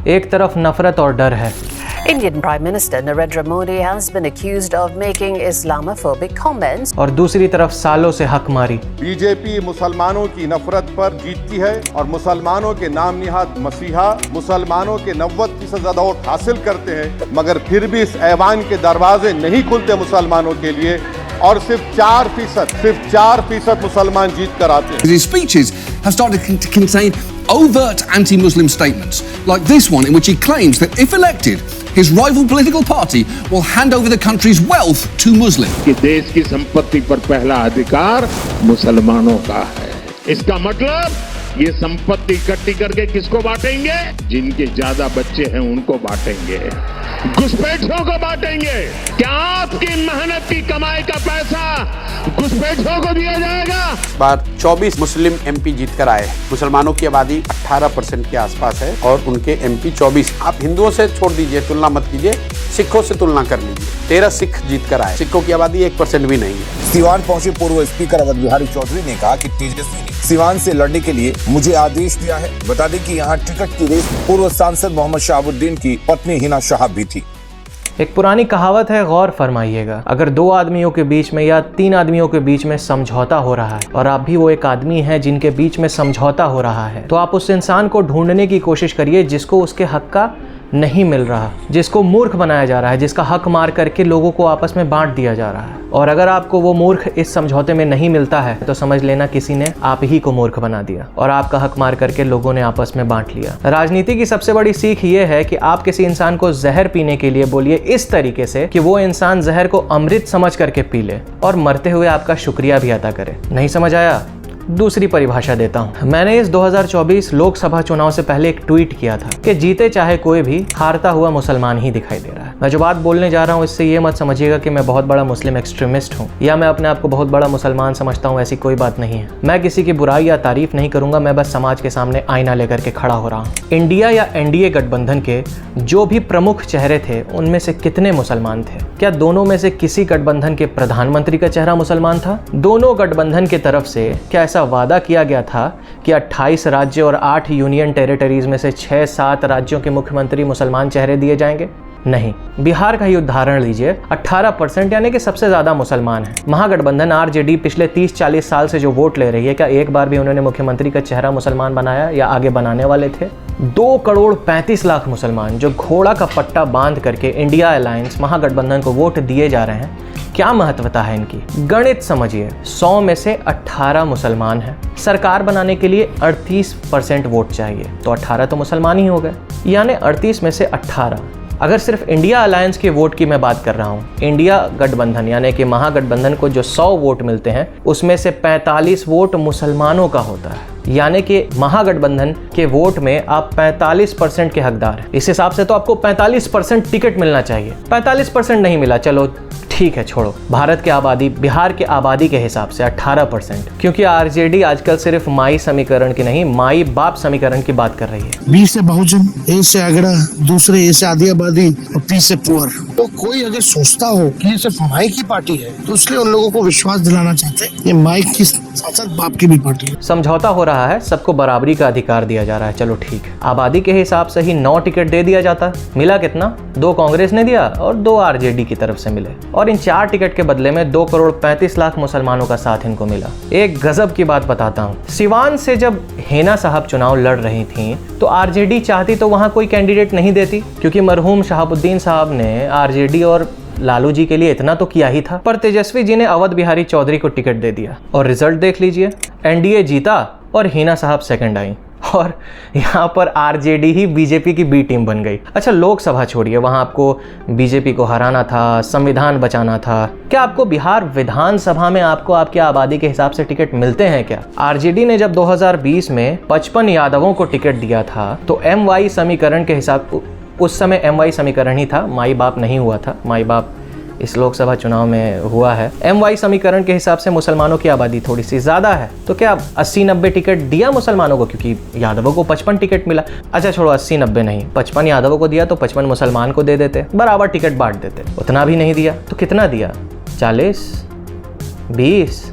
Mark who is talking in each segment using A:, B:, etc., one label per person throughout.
A: एक तरफ नफरत और डर है।
B: Indian Prime Minister Narendra Modi has been accused of making Islamophobic comments.
A: और दूसरी तरफ सालों से हक मारी।
C: बीजेपी मुसलमानों की नफरत पर जीतती है और मुसलमानों के नाम निहाद मसीहा मुसलमानों के 90% ज्यादा वोट हासिल करते हैं, मगर फिर भी इस ऐवान के दरवाजे नहीं खुलते मुसलमानों के लिए और सिर्फ 4% मुसलमान जीत कर आते हैं।
D: His speeches have started to contain overt anti-Muslim statements, like this one in which he claims that if elected, his rival political party will hand over the country's wealth to Muslims.
E: कि देश की संपत्ति पर पहला अधिकार मुसलमानों का है। इसका मतलब ये संपत्ति इकट्ठी करके किसको बांटेंगे? जिनके ज्यादा बच्चे हैं उनको बांटेंगे, घुसपैठियों को बांटेंगे। क्या आपकी मेहनत की कमाई का पैसा घुसपैठियों को दिया जाएगा?
F: बार 24 मुस्लिम एमपी जीत कर आए। मुसलमानों की आबादी 18% के आसपास है और उनके एमपी 24। आप हिंदुओं से छोड़ दीजिए, तुलना मत कीजिए, सिखों से तुलना कर लीजिए। 13 सिख जीत कर आए। सिखों की आबादी 1% भी नहीं है।
G: सिवान पहुंचे पूर्व स्पीकर अवध बिहारी चौधरी ने कहा कि तेजस्वी ने सिवान से लड़ने के लिए मुझे आदेश दिया है। बता दें कि यहाँ टिकट की रेस पूर्व सांसद मोहम्मद शहाबुद्दीन की पत्नी हिना शहाब भी थी।
A: एक पुरानी कहावत है, गौर फरमाइएगा। अगर 2 आदमियों के बीच में या 3 आदमियों के बीच में समझौता हो रहा है और आप भी वो एक आदमी हैं जिनके बीच में समझौता हो रहा है, तो आप उस इंसान को ढूंढने की कोशिश करिए जिसको उसके हक का नहीं मिल रहा, जिसको मूर्ख बनाया जा रहा है, जिसका हक मार करके लोगों को आपस में बांट दिया जा रहा है। और अगर आपको वो मूर्ख इस समझौते में नहीं मिलता है तो समझ लेना किसी ने आप ही को मूर्ख बना दिया और आपका हक मार करके लोगों ने आपस में बांट लिया। राजनीति की सबसे बड़ी सीख ये है कि आप किसी इंसान को जहर पीने के लिए बोलिए इस तरीके से कि वो इंसान जहर को अमृत समझ करके पी ले और मरते हुए आपका शुक्रिया भी अदा करे। नहीं समझ आया? दूसरी परिभाषा देता हूं। मैंने इस 2024 लोकसभा चुनाव से पहले एक ट्वीट किया था कि जीते चाहे कोई भी, हारता हुआ मुसलमान ही दिखाई दे रहा है। मैं जो बात बोलने जा रहा हूं इससे ये मत समझिएगा कि मैं बहुत बड़ा मुस्लिम एक्सट्रीमिस्ट हूं या मैं अपने आप को बहुत बड़ा मुसलमान समझता हूं, ऐसी कोई बात नहीं है। मैं किसी की बुराई या तारीफ नहीं करूंगा, मैं बस समाज के सामने आईना लेकर के खड़ा हो रहा हूं। इंडिया या एनडीए गठबंधन के जो भी प्रमुख चेहरे थे उनमें से कितने मुसलमान थे? क्या दोनों में से किसी गठबंधन के प्रधानमंत्री का चेहरा मुसलमान था? दोनों गठबंधन की तरफ से क्या ऐसा वादा किया गया था कि 28 राज्य और 8 यूनियन टेरिटरीज में से 6-7 राज्यों के मुख्यमंत्री मुसलमान चेहरे दिए जाएंगे? नहीं। बिहार का ही उदाहरण लीजिए, 18% यानी कि सबसे ज्यादा मुसलमान है। महागठबंधन आरजेडी पिछले 30-40 साल से जो वोट ले रही है, क्या एक बार भी उन्होंने मुख्यमंत्री का चेहरा मुसलमान बनाया या आगे बनाने वाले थे? 2,35,00,000 मुसलमान जो घोड़ा का पट्टा बांध करके इंडिया अलायंस महागठबंधन को वोट दिए जा रहे हैं, क्या महत्वता है इनकी? गणित समझिए, 100 में से 18 मुसलमान हैं। सरकार बनाने के लिए 38% वोट चाहिए, तो 18 तो मुसलमान ही हो गए, यानी 38 में से 18। अगर सिर्फ इंडिया अलायंस के वोट की मैं बात कर रहा हूँ, इंडिया गठबंधन यानी कि महागठबंधन को जो 100 वोट मिलते हैं उसमें से 45 वोट मुसलमानों का होता है, यानी कि महागठबंधन के वोट में आप 45% के हकदार हैं। इस हिसाब से तो आपको 45% टिकट मिलना चाहिए। 45% नहीं मिला, चलो ठीक है, छोड़ो। भारत की आबादी, बिहार की आबादी के हिसाब से 18%, क्योंकि आरजेडी आजकल सिर्फ माई समीकरण की नहीं, माई बाप समीकरण की बात कर रही है।
H: बी से बहुजन, ए से अगड़ा, दूसरे ए से आधी आबादी और पी से पुअर। तो कोई अगर सोचता हो कि ये सिर्फ माई की पार्टी है तो इसलिए उन लोगों को विश्वास दिलाना चाहते हैं ये माई की साथ साथ बाप की भी पार्टी है।
A: समझौता हो रहा है, सबको बराबरी का अधिकार दिया जा रहा है, चलो ठीक है। आबादी के हिसाब से ही 9 टिकट दे दिया जाता, मिला कितना? 2 कांग्रेस ने दिया और 2 आरजेडी की तरफ से मिले, और इन 4 टिकट के बदले में 2,35,00,000 मुसलमानों का साथ इनको मिला। एक गजब की बात बताता हूँ, सिवान से जब हिना साहब चुनाव लड़ रही थी तो आरजेडी चाहती तो वहां कोई कैंडिडेट नहीं देती, क्योंकि मरहूम शहाबुद्दीन साहब ने आरजेडी और लालू जी के लिए इतना तो किया ही था, पर तेजस्वी जी ने अवध बिहारी चौधरी को टिकट दे दिया और रिजल्ट देख लीजिए, एनडीए जीता और हिना साहब सेकंड आई और यहाँ पर आरजेडी ही बीजेपी की बी टीम बन गई। अच्छा, लोकसभा छोड़िए, वहाँ आपको बीजेपी को हराना था, संविधान बचाना था। क्या आपको बिहार विधानसभा में आपको आपकी आबादी के हिसाब से टिकट मिलते हैं क्या? आरजेडी ने जब 2020 में 55 यादवों को टिकट दिया था तो MY समीकरण के हिसाब, उस समय MY समीकरण ही था, माई बाप नहीं हुआ था, माई बाप इस लोकसभा चुनाव में हुआ है। MY समीकरण के हिसाब से मुसलमानों की आबादी थोड़ी सी ज़्यादा है, तो क्या 80-90 टिकट दिया मुसलमानों को, क्योंकि यादवों को 55 टिकट मिला। अच्छा छोड़ो, 80-90 नहीं, 55 यादवों को दिया तो 55 मुसलमान को दे देते, बराबर टिकट बांट देते। उतना भी नहीं दिया तो कितना दिया? 40, 20,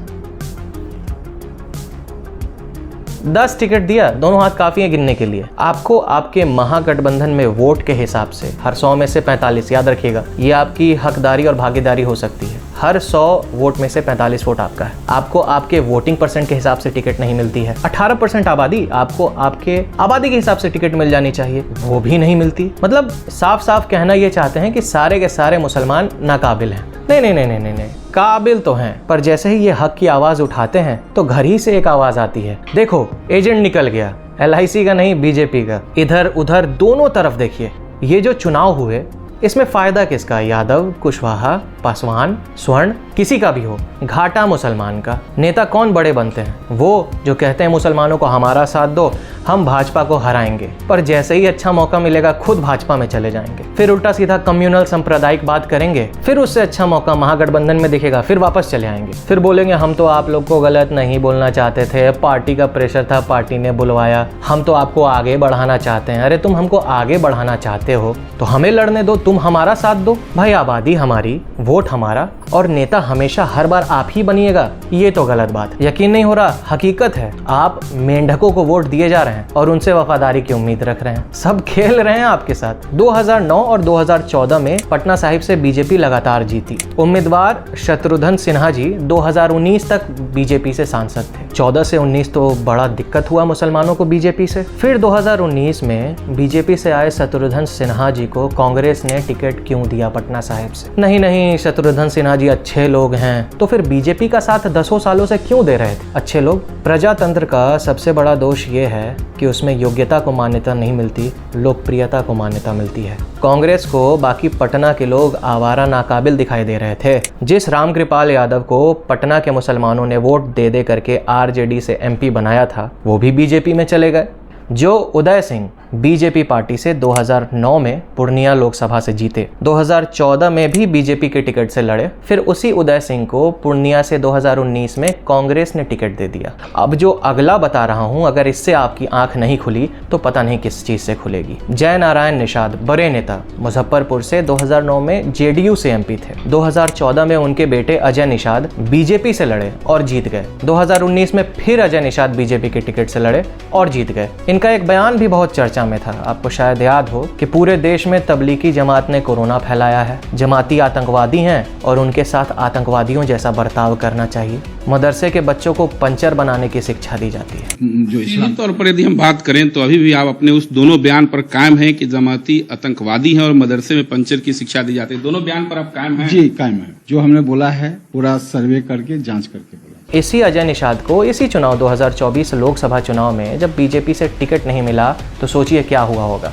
A: 10 टिकट दिया, दोनों हाथ काफी है गिनने के लिए। आपको आपके महागठबंधन में वोट के हिसाब से हर 100 में से 45, याद रखिएगा, ये आपकी हकदारी और भागीदारी हो सकती है। हर 100 वोट में से 45 वोट आपका है। आपको आपके वोटिंग परसेंट के हिसाब से टिकट नहीं मिलती है। 18% आबादी, आपको आपके आबादी के हिसाब से टिकट मिल जानी चाहिए, वो भी नहीं मिलती। मतलब साफ साफ कहना ये चाहते हैं कि सारे के सारे मुसलमान नाकाबिल हैं। नहीं नहीं नहीं नहीं नहीं नहीं, काबिल तो हैं, पर जैसे ही ये हक की आवाज उठाते हैं तो घर ही से एक आवाज आती है, देखो एजेंट निकल गया, LIC का नहीं बीजेपी का। इधर उधर दोनों तरफ देखिए, ये जो चुनाव हुए इसमें फायदा किसका? यादव, कुशवाहा, पासवान, स्वर्ण, किसी का भी हो, घाटा मुसलमान का। नेता कौन बड़े बनते हैं? वो जो कहते हैं मुसलमानों को हमारा साथ दो, हम भाजपा को हराएंगे, पर जैसे ही अच्छा मौका मिलेगा खुद भाजपा में चले जाएंगे। फिर उल्टा सीधा कम्युनल सांप्रदायिक बात करेंगे, फिर उससे अच्छा मौका महागठबंधन में दिखेगा, फिर वापस चले आएंगे। फिर बोलेंगे हम तो आप लोग को गलत नहीं बोलना चाहते थे, पार्टी का प्रेशर था, पार्टी ने बुलवाया, हम तो आपको आगे बढ़ाना चाहते हैं। अरे तुम हमको आगे बढ़ाना चाहते हो तो हमें लड़ने दो, तुम हमारा साथ दो। भाई आबादी हमारी, वोट हमारा, और नेता हमेशा हर बार आप ही बनिएगा, ये तो गलत बात। यकीन नहीं हो रहा, हकीकत है। आप मेंढकों को वोट दिए जा रहे हैं और उनसे वफादारी की उम्मीद रख रहे हैं। सब खेल रहे हैं आपके साथ। 2009 और 2014 में पटना साहिब से बीजेपी लगातार जीती। उम्मीदवार शत्रुघ्न सिन्हा जी 2019 तक बीजेपी से सांसद थे। 14 से 19 तो बड़ा दिक्कत हुआ मुसलमानों को बीजेपी से। फिर 2019 में बीजेपी से आए शत्रुघ्न सिन्हा जी को कांग्रेस ने टिकट क्यों दिया पटना साहिब से? नहीं, शत्रुघ्न सिन्हा जी अच्छे लोग हैं, तो फिर बीजेपी का साथ 10 सालों से क्यों दे रहे थे अच्छे लोग? प्रजातंत्र का सबसे बड़ा दोष ये है कि उसमें योग्यता को मान्यता नहीं मिलती, लोकप्रियता को मान्यता मिलती है। कांग्रेस को बाकी पटना के लोग आवारा नाकाबिल दिखाई दे रहे थे। जिस रामकृपाल यादव को पटना के मुसलमानों ने वोट दे दे करके RJD से MP बनाया था, वो भी बीजेपी में चले गए। जो उदय सिंह बीजेपी पार्टी से 2009 में पूर्णिया लोकसभा से जीते, 2014 में भी बीजेपी के टिकट से लड़े, फिर उसी उदय सिंह को पूर्णिया से 2019 में कांग्रेस ने टिकट दे दिया। अब जो अगला बता रहा हूं, अगर इससे आपकी आंख नहीं खुली तो पता नहीं किस चीज से खुलेगी। जय नारायण निषाद, बड़े नेता, मुजफ्फरपुर से 2009 में JDU से MP थे। 2014 में उनके बेटे अजय निषाद बीजेपी से लड़े और जीत गए। 2019 में फिर अजय निषाद बीजेपी के टिकट से लड़े और जीत गए। इनका एक बयान भी बहुत चर्चा में था, आपको शायद याद हो, कि पूरे देश में तबलीगी जमात ने कोरोना फैलाया है, जमाती आतंकवादी हैं और उनके साथ आतंकवादियों जैसा बर्ताव करना चाहिए। मदरसे के बच्चों को पंचर बनाने की शिक्षा दी जाती है।
I: जो इस्लाम तौर पर यदि हम बात करें तो अभी भी आप अपने उस दोनों बयान पर कायम हैं कि जमाती आतंकवादी हैं और मदरसे में पंचर की शिक्षा दी जाती है? दोनों बयान पर आप कायम हैं?
J: जी कायम है। जो हमने बोला है पूरा सर्वे करके जांच करके बोला।
A: इसी अजय निषाद को इसी चुनाव 2024 लोकसभा चुनाव में जब बीजेपी से टिकट नहीं मिला तो सोचिए क्या हुआ होगा।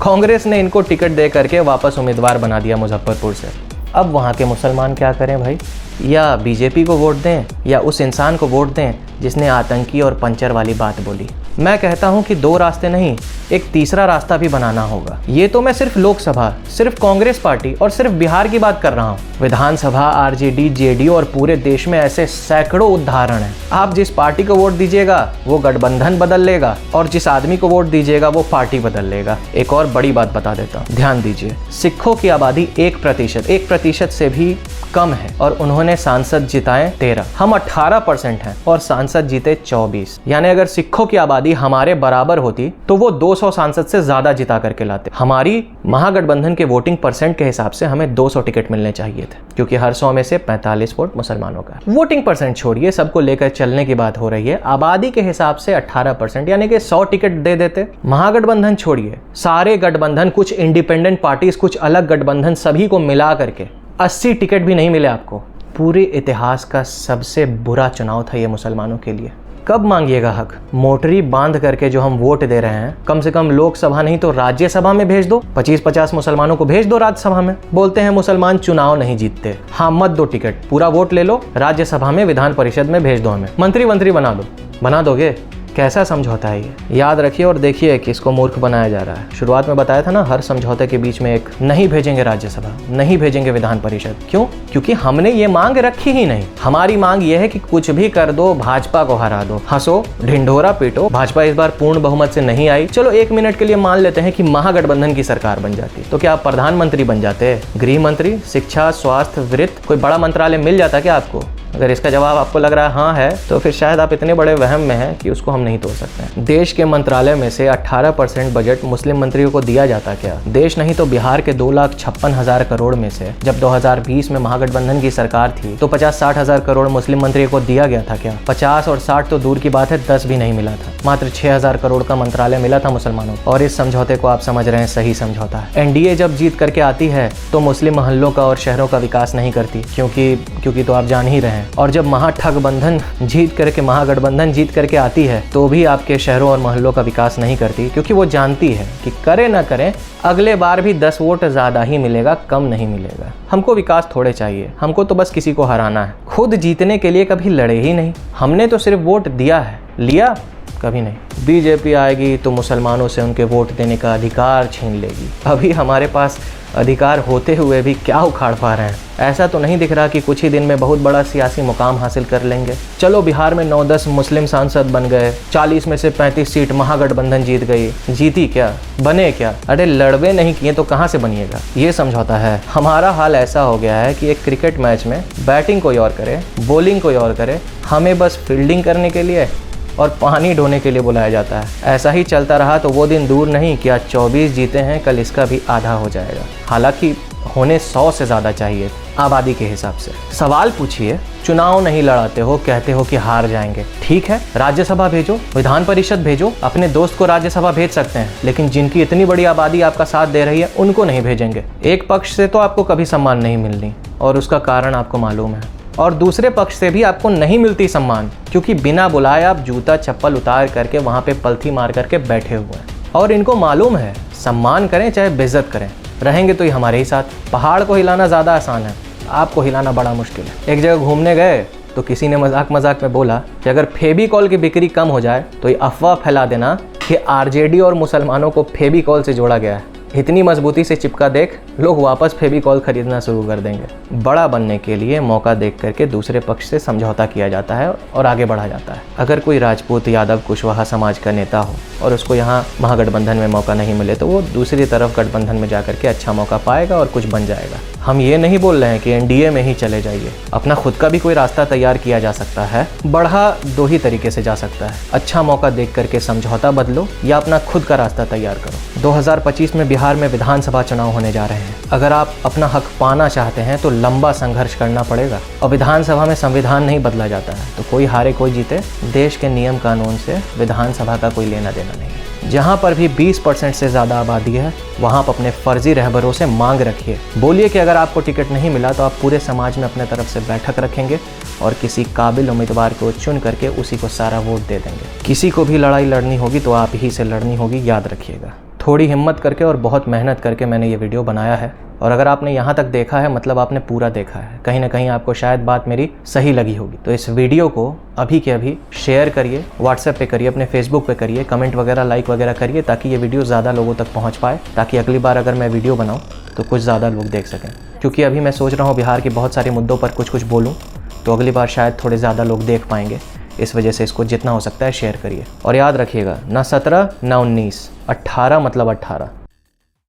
A: कांग्रेस ने इनको टिकट दे करके वापस उम्मीदवार बना दिया मुजफ्फरपुर से। अब वहाँ के मुसलमान क्या करें भाई? या बीजेपी को वोट दें या उस इंसान को वोट दें जिसने आतंकी और पंचर वाली बात बोली। मैं कहता हूं कि दो रास्ते नहीं, एक तीसरा रास्ता भी बनाना होगा। ये तो मैं सिर्फ लोकसभा, सिर्फ कांग्रेस पार्टी और सिर्फ बिहार की बात कर रहा हूं। विधानसभा, RJD, JDU और पूरे देश में ऐसे सैकड़ों उदाहरण हैं। आप जिस पार्टी को वोट दीजिएगा वो गठबंधन बदल लेगा और जिस आदमी को वोट दीजिएगा वो पार्टी बदल लेगा। एक और बड़ी बात बता देता हूं, ध्यान दीजिए। सिखों की आबादी 1% से भी कम है और उन्होंने सांसद जिताए 13। हम 18% हैं और सांसद जीते 24। यानी अगर सिखों की आबादी हमारे बराबर होती तो वो 200 सांसद से ज्यादा जिता करके लाते। हमारी महागठबंधन के वोटिंग परसेंट के हिसाब से हमें 200 टिकट मिलने चाहिए थे, क्योंकि हर 100 में से 45 वोट मुसलमानों का। वोटिंग परसेंट छोड़िए, सबको लेकर चलने की बात हो रही है। आबादी के हिसाब से 18% यानी कि 100 टिकट दे देते। महागठबंधन छोड़िए, सारे गठबंधन, कुछ इंडिपेंडेंट पार्टीज, कुछ अलग गठबंधन, सभी को मिला करके 80 टिकट भी नहीं मिले आपको। पूरे इतिहास का सबसे बुरा चुनाव था ये मुसलमानों के लिए। कब मांगिएगा हक? मोटरी बांध करके जो हम वोट दे रहे हैं, कम से कम लोकसभा नहीं तो राज्यसभा में भेज दो। 25-50 मुसलमानों को भेज दो राज्यसभा में। बोलते हैं मुसलमान चुनाव नहीं जीतते। हाँ, मत दो टिकट, पूरा वोट ले लो, राज्यसभा में, विधान परिषद में भेज दो हमें। मंत्री बना दो। बना दोगे? कैसा समझौता है ये? याद रखिए और देखिए कि इसको मूर्ख बनाया जा रहा है। शुरुआत में बताया था ना, हर समझौते के बीच में एक नहीं भेजेंगे राज्यसभा, नहीं भेजेंगे विधान परिषद। क्यों? क्योंकि हमने ये मांग रखी ही नहीं। हमारी मांग ये है कि कुछ भी कर दो, भाजपा को हरा दो। हंसो, ढिंढोरा पीटो, भाजपा इस बार पूर्ण बहुमत से नहीं आई, चलो 1 मिनट के लिए मान लेते हैं कि महागठबंधन की सरकार बन जाती, तो क्या आप प्रधानमंत्री बन जाते? गृह मंत्री, शिक्षा, स्वास्थ्य, वित्त, कोई बड़ा मंत्रालय मिल जाता क्या आपको? अगर इसका जवाब आपको लग रहा है हाँ है, तो फिर शायद आप इतने बड़े वहम में हैं कि उसको हम नहीं तोड़ सकते हैं। देश के मंत्रालय में से 18% बजट मुस्लिम मंत्रियों को दिया जाता क्या? देश नहीं तो बिहार के 2,56,000 करोड़ में से जब 2020 में महागठबंधन की सरकार थी तो 50-60 हजार करोड़ मुस्लिम मंत्रियों को दिया गया था क्या? 50 और 60 तो दूर की बात है, 10 भी नहीं मिला था। मात्र 6,000 करोड़ का मंत्रालय मिला था मुसलमानों को। और इस समझौते को आप समझ रहे हैं, सही समझौता है। एनडीए जब जीत करके आती है तो मुस्लिम मोहल्लों का और शहरों का विकास नहीं करती, क्योंकि तो आप जान ही रहे हैं। और जब महागठबंधन जीत करके आती है तो भी आपके शहरों और मोहल्लों का विकास नहीं करती, क्योंकि वो जानती है कि करे ना करें अगले बार भी 10 वोट ज़्यादा ही मिलेगा, कम नहीं मिलेगा। हमको विकास थोड़े चाहिए, हमको तो बस किसी को हराना है। खुद जीतने के लिए कभी लड़े ही नहीं, हमने तो सिर्फ वोट दिया है, लिया कभी नहीं। बीजेपी आएगी तो मुसलमानों से उनके वोट देने का अधिकार छीन लेगी। अभी हमारे पास अधिकार होते हुए भी क्या उखाड़ पा रहे हैं? ऐसा तो नहीं दिख रहा कि कुछ ही दिन में बहुत बड़ा सियासी मुकाम हासिल कर लेंगे। चलो बिहार में 9-10 मुस्लिम सांसद बन गए, 40 में से 35 सीट महागठबंधन जीत गई। जीती क्या? बने क्या? अरे लड़वे नहीं किए तो कहाँ से बनिएगा? ये समझौता है। हमारा हाल ऐसा हो गया है कि एक क्रिकेट मैच में बैटिंग कोई और करे, बॉलिंग कोई और करे, हमें बस फील्डिंग करने के लिए और पानी ढोने के लिए बुलाया जाता है। ऐसा ही चलता रहा तो वो दिन दूर नहीं कि आज 24 जीते हैं, कल इसका भी आधा हो जाएगा। हालांकि होने 100 से ज़्यादा चाहिए आबादी के हिसाब से। सवाल पूछिए, चुनाव नहीं लड़ाते हो, कहते हो कि हार जाएंगे। ठीक है, राज्यसभा भेजो, विधान परिषद भेजो, अपने दोस्त को राज्यसभा भेज सकते हैं, लेकिन जिनकी इतनी बड़ी आबादी आपका साथ दे रही है उनको नहीं भेजेंगे। एक पक्ष से तो आपको कभी सम्मान नहीं मिलनी और उसका कारण आपको मालूम है, और दूसरे पक्ष से भी आपको नहीं मिलती सम्मान, क्योंकि बिना बुलाए आप जूता चप्पल उतार करके वहाँ पे पलथी मार करके बैठे हुए हैं। और इनको मालूम है सम्मान करें चाहे बेइज्जत करें, रहेंगे तो ही हमारे ही साथ। पहाड़ को हिलाना ज़्यादा आसान है, आपको हिलाना बड़ा मुश्किल है। एक जगह घूमने गए तो किसी ने मजाक में बोला कि अगर फेविकॉल की बिक्री कम हो जाए तो ये अफवाह फैला देना कि आरजेडी और मुसलमानों को फेविकॉल से जोड़ा गया है। इतनी मजबूती से चिपका देख लोग वापस फेविकॉल खरीदना शुरू कर देंगे। बड़ा बनने के लिए मौका देख करके दूसरे पक्ष से समझौता किया जाता है और आगे बढ़ा जाता है। अगर कोई राजपूत, यादव, कुशवाहा समाज का नेता हो और उसको यहाँ महागठबंधन में मौका नहीं मिले तो वो दूसरी तरफ गठबंधन में जा करके अच्छा मौका पाएगा और कुछ बन जाएगा। हम ये नहीं बोल रहे हैं कि एनडीए में ही चले जाइए, अपना खुद का भी कोई रास्ता तैयार किया जा सकता है। बढ़ा 2 ही तरीके से जा सकता है, अच्छा मौका देख करके समझौता बदलो या अपना खुद का रास्ता तैयार करो। 2025 में बिहार में विधानसभा चुनाव होने जा रहे हैं। अगर आप अपना हक पाना चाहते हैं तो लंबा संघर्ष करना पड़ेगा, और विधानसभा में संविधान नहीं बदला जाता है, तो कोई हारे कोई जीते, देश के नियम कानून से विधानसभा का कोई लेना देना नहीं है। जहाँ पर भी 20% से ज़्यादा आबादी है वहाँ पर अपने फर्जी रहबरों से मांग रखिए, बोलिए कि अगर आपको टिकट नहीं मिला तो आप पूरे समाज में अपने तरफ से बैठक रखेंगे और किसी काबिल उम्मीदवार को चुन करके उसी को सारा वोट दे देंगे। किसी को भी लड़ाई लड़नी होगी तो आप ही से लड़नी होगी, याद रखिएगा। थोड़ी हिम्मत करके और बहुत मेहनत करके मैंने ये वीडियो बनाया है, और अगर आपने यहाँ तक देखा है मतलब आपने पूरा देखा है। कहीं ना कहीं आपको शायद बात मेरी सही लगी होगी, तो इस वीडियो को अभी के अभी शेयर करिए, व्हाट्सएप पे करिए, अपने फेसबुक पे करिए, कमेंट वगैरह लाइक वगैरह करिए, ताकि ये वीडियो ज़्यादा लोगों तक पहुँच पाए, ताकि अगली बार अगर मैं वीडियो बनाऊँ तो कुछ ज़्यादा लोग देख सकें। क्योंकि अभी मैं सोच रहा हूँ बिहार के बहुत सारे मुद्दों पर कुछ बोलूँ, तो अगली बार शायद थोड़े ज़्यादा लोग देख पाएंगे। इस वजह से इसको जितना हो सकता है शेयर करिए। और याद रखिएगा, ना 17 ना 19, 18 मतलब 18।